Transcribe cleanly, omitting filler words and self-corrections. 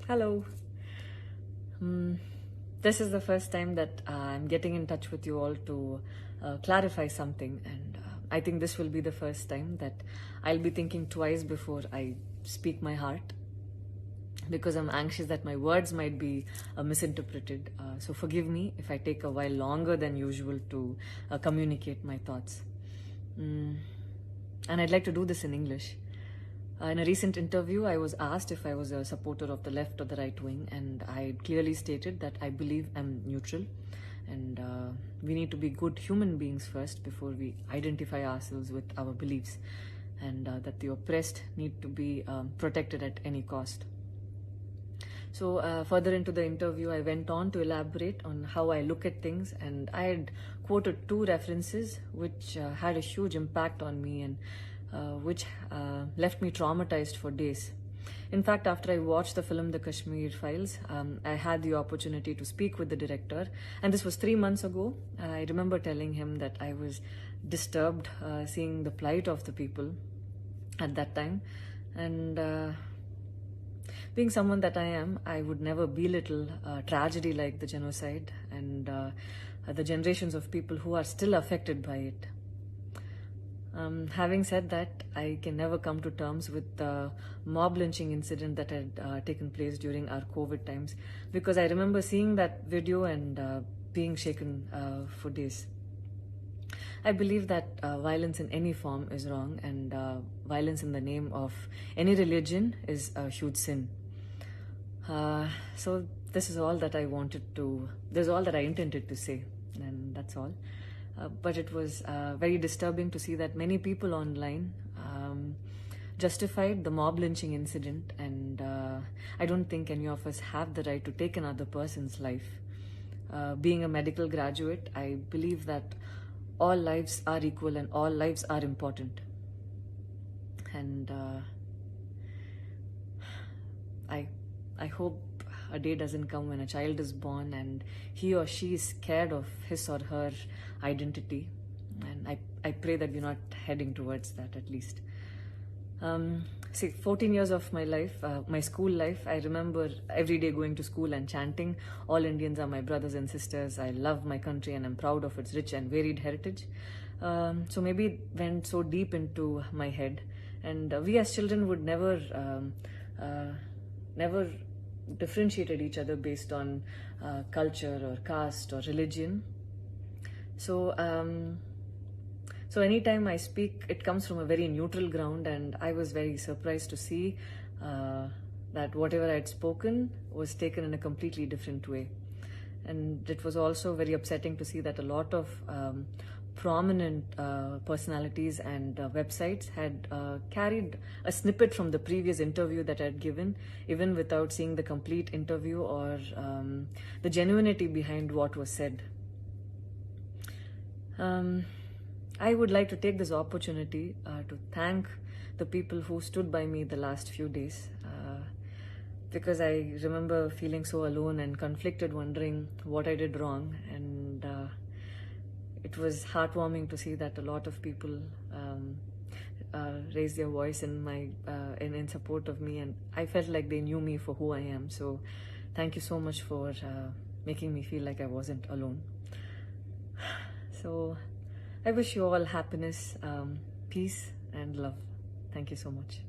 Hello. Hmm. This is the first time that I'm getting in touch with you all to clarify something, and I think this will be the first time that I'll be thinking twice before I speak my heart, because I'm anxious that my words might be misinterpreted. So forgive me if I take a while longer than usual to communicate my thoughts. And I'd like to do this in English. In a recent interview, I was asked if I was a supporter of the left or the right wing, and I clearly stated that I believe I'm neutral, and we need to be good human beings first before we identify ourselves with our beliefs, and that the oppressed need to be protected at any cost. So further into the interview, I went on to elaborate on how I look at things, and I had quoted two references which had a huge impact on me, and which left me traumatized for days. In fact, after I watched the film The Kashmir Files, I had the opportunity to speak with the director, and this was 3 months ago. I remember telling him that I was disturbed seeing the plight of the people at that time, and being someone that I am, I would never belittle tragedy like the genocide and the generations of people who are still affected by it. Having said that, I can never come to terms with the mob lynching incident that had taken place during our COVID times, because I remember seeing that video and being shaken for days. I believe that violence in any form is wrong, and violence in the name of any religion is a huge sin. So this is all that I this is all that I intended to say, and that's all. But it was very disturbing to see that many people online justified the mob lynching incident, and I don't think any of us have the right to take another person's life. Being a medical graduate, I believe that all lives are equal and all lives are important. And I hope a day doesn't come when a child is born and he or she is scared of his or her identity. And I pray that we're not heading towards that, at least. 14 years of my life, my school life, I remember every day going to school and chanting, "All Indians are my brothers and sisters. I love my country and I'm proud of its rich and varied heritage." So maybe it went so deep into my head. And we as children would never differentiated each other based on culture or caste or religion. So anytime I speak, it comes from a very neutral ground, and I was very surprised to see that whatever I had spoken was taken in a completely different way. And it was also very upsetting to see that a lot of prominent personalities and websites had carried a snippet from the previous interview that I had given, even without seeing the complete interview or the genuinity behind what was said. I would like to take this opportunity to thank the people who stood by me the last few days, because I remember feeling so alone and conflicted, wondering what I did wrong, and it was heartwarming to see that a lot of people raised their voice in support of me, and I felt like they knew me for who I am. So thank you so much for making me feel like I wasn't alone. So I wish you all happiness, peace and love. Thank you so much.